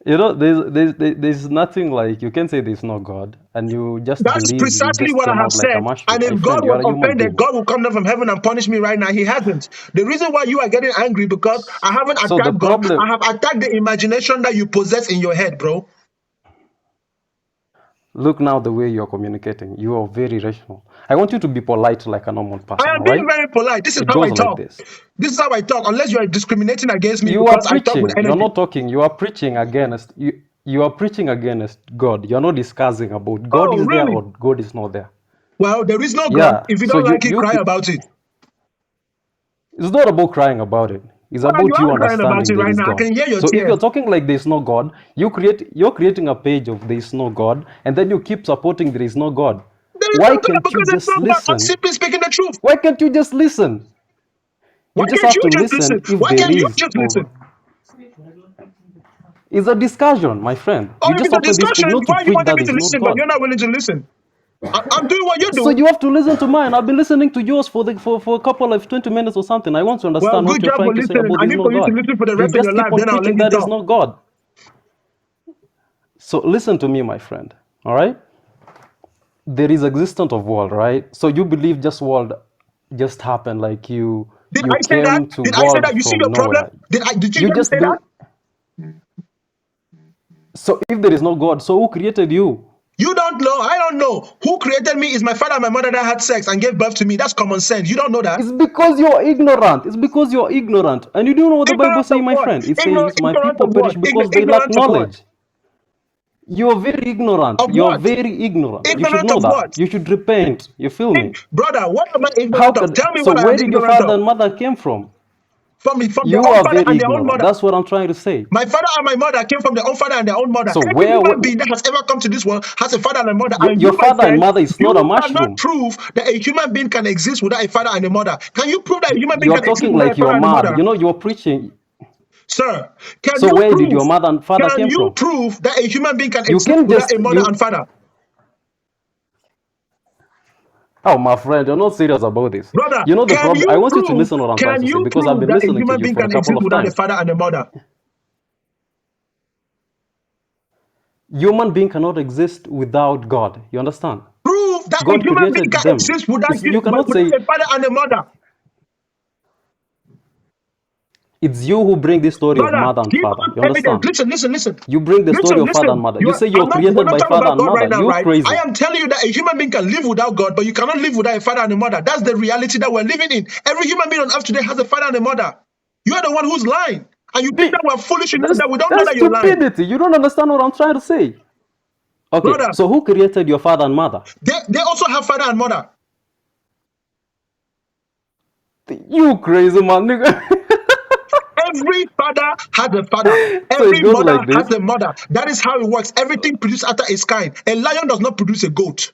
You know, there's nothing like you can say there's no God, and you just That is believe you precisely just what I came have out like a said. mushroom. And My if God friend, you was are a human offended, being. God will come down from heaven and punish me right now. He hasn't. The reason why you are getting angry because I haven't So the attacked God. I problem, have attacked the imagination that you possess in your head, bro. look now the way you're communicating. You are very rational. I want you to be polite like a normal I person, am all being right? very polite. This is It how I goes like talk. this. This is how I talk. Unless you are discriminating against me You are because I talk with preaching. You're energy. not talking. You are preaching against you are preaching against God. You're not discussing about God Oh, is there really? or God is not there. Well, there is no God. Yeah. If you So don't like it, cry about it. it's not about crying about it. It's Well, you about you are crying about understanding it there right is now. I God. can hear your So if tears. you're talking like there's no God, you're creating a page of there is no God, and then you keep supporting there is no God. There is Why no God can't you because there's just no God. I'm listen? simply speaking the truth. Why can't you just listen? Why You just can't have you to just listen? listen if Why there can't you is just or listen? it's a discussion, my friend. Or You if just it's a open this page discussion, not to why you preach wanted that me to there's no listen, but God. you're not willing to listen? I'm doing what you So do. you have to listen to mine. I've been listening to yours for a couple of 20 minutes or something. I want to Well, understand what good you're job for trying to say listening. about I there's need no for you to God. listen for the You rest of just your keep life, on then I'll let preaching you that there's talk. no God. So listen to me, my friend. All right? There is existence of world, right? So you believe just world just happened like Did you I say that? came to Did I say world that? You see your from problem? nowhere. Did you You hear me just say that? be so if there is no God, so who created you? You don't know. I don't know. Who created me is my father and my mother that had sex and gave birth to me. That's common sense. You don't know that. It's because you're ignorant. It's because you're ignorant. And you do know what the Bible Ignorant says, of my what? friend. It says, my Ignorant people of what? perish because they lack Ignorant of what? knowledge. You're very ignorant. Of You're what? very ignorant. You should Ignorant know of that. what? You should repent. You feel me? Brother, what am I How ignorant of? could Tell me so what I am where did your ignorant father of. and mother came from? From their You own are father very and their own ignorant. mother. That's what I'm trying to say. My father and my mother came from their own father and their own mother. So Every where human being that has ever come to this world has a father and a mother. And your you, my father and friend, mother is not a you cannot mushroom. prove that a human being can exist without a father and a mother. Can you prove that a human being You are can exist talking without a like you're father and a mad. mother? You know, you're preaching. Sir, can So you where did prove? your mother and father Can came you from? prove that a human being can You exist can without just a mother and you father? Oh, my friend, you're not serious about this. Brother, You know the can problem. I you want you to prove? listen to what I'm trying Can to say you because I've prove been that a listening to human you being for a can couple exist of without a times. father and a mother? Human being cannot exist without God. You understand? Prove that a God human being created can them. exist without You cannot without say a father and a mother. It's you who bring this story of Brother, mother and give father. us You evidence. understand? Listen. You bring the story of father and mother. You say you're We're created not by talking father about and God mother. right now, You're right? I crazy. am telling you that a human being can live without God, but you cannot live without a father and a mother. That's the reality that we're living in. Every human being on earth today has a father and a mother. You are the one who's lying. And you think that we're foolish enough that we don't know That's that you're lying. stupidity. You don't understand what I'm trying to say. Okay, Brother, so who created your father and mother? they also have father and mother. You crazy man, nigga. Every father has a father. So it Every goes mother like this. has a mother. That is how it works. Everything produced after its kind. A lion does not produce a goat.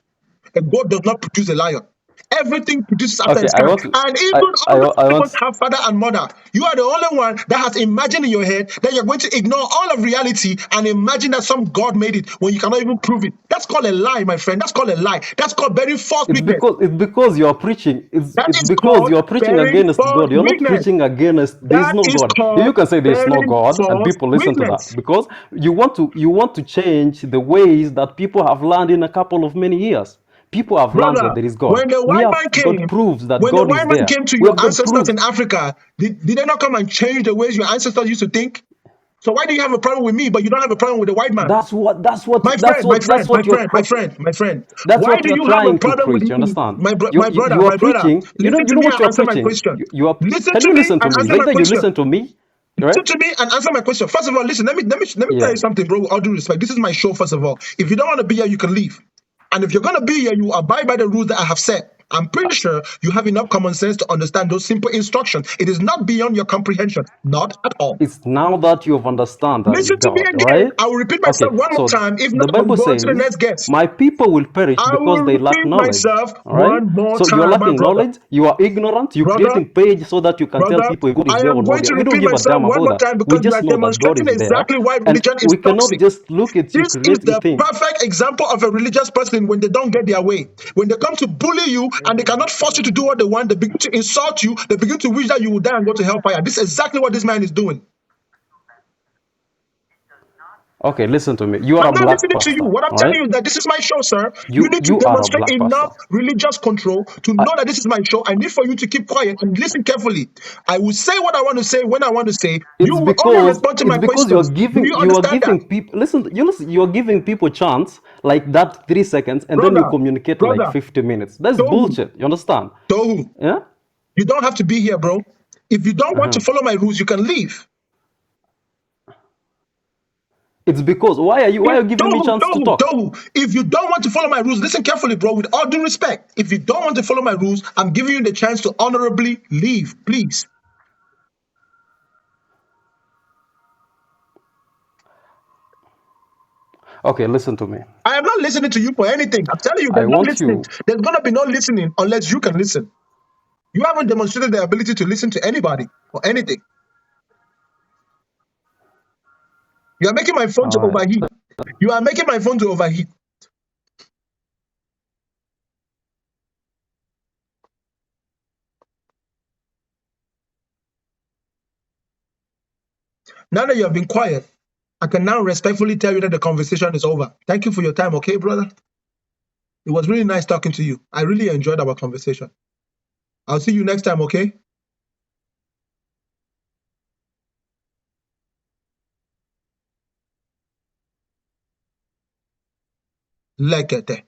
A goat does not produce a lion. Everything produces after Okay, its I kind. want to. And even I all those animals want. have father and mother. You are the only one that has imagined in your head that you're going to ignore all of reality and imagine that some God made it when you cannot even prove it. That's called a lie, my friend. That's called a lie. That's called very false witness. It's because you are preaching. That It's is because called you are preaching bearing against false God. You're not witness. preaching against there's That no is God. You called can say there's no bearing God, and false people listen to that witness. because you want to change the ways that people have learned in a couple of many years. People have learned that Brother, there is God. when the We white have man got came, proofs that when the God is white man there. came to We your have got ancestors proofs. in Africa, did they not come and change the ways your ancestors used to think? So why do you have a problem with me, but you don't have a problem with the white man? That's what My friend, my that's friend, my what you're friend, my friend, my friend. that's Why what do you're you have a trying to problem with preach. You me? understand? My brother, preaching. listen You to know me what and you're answer my preaching. question. Listen Can to you me listen to and me? answer my Later you question. listen to me. Listen Right? to me and answer my question. First of all, listen, let me tell Yeah. you something, bro, with all due respect. This is my show, first of all. If you don't want to be here, you can leave. And if you're going to be here, you abide by the rules that I have set. I'm pretty sure you have enough common sense to understand those simple instructions. It is not beyond your comprehension. Not at all. It's now that you've understand that is Listen to me God, again. right? I will repeat Okay, myself one more so time. If not, the I will Bible go on to the says, next guest. my people will perish I because will they lack repeat knowledge. myself All right? one more So you're time, my lacking brother. knowledge, you are ignorant, you're Brother, creating page so that you can tell brother, people if God is I there am or not going there. to We don't repeat give a myself damn one about more that. time We because you are just know that God demonstrating is there. exactly why And religion is we cannot toxic. just look at you This is creating the things. perfect example of a religious person when they don't get their way. When they come to bully you and they cannot force you to do what they want, they begin to insult you, they begin to wish that you will die and go to hellfire. This is exactly what this man is doing. Okay, listen to me. You are I'm a not black listening to you. pastor, What I'm all telling right? you is that this is my show, sir. You need to You are a demonstrate black pastor. enough religious control to I, know that this is my show. I need for you to keep quiet and listen carefully. I will say what I want to say when I want to say. You will only respond to it's my because questions. Do you you are understand that? giving people listen, you are giving people chance like that 3 seconds and then you Brother, communicate like brother, 50 minutes. That's Tohu, bullshit. You understand? Tohu, Yeah? you don't have to be here, bro. If you don't want to Uh-huh. follow my rules, you can leave. It's because why are you giving me chance to talk? Tohu. If you don't want to follow my rules, listen carefully, bro, with all due respect. If you don't want to follow my rules, I'm giving you the chance to honorably leave, please. Okay, listen to me. I am not listening to you for anything. I'm telling you, I there's no want listening. you There's going to be no listening unless you can listen. You haven't demonstrated the ability to listen to anybody or anything. You are making my phone all to right. overheat. You are making my phone to overheat. Now that you have been quiet, I can now respectfully tell you that the conversation is over. Thank you for your time, okay, brother? It was really nice talking to you. I really enjoyed our conversation. I'll see you next time, okay? Lekete.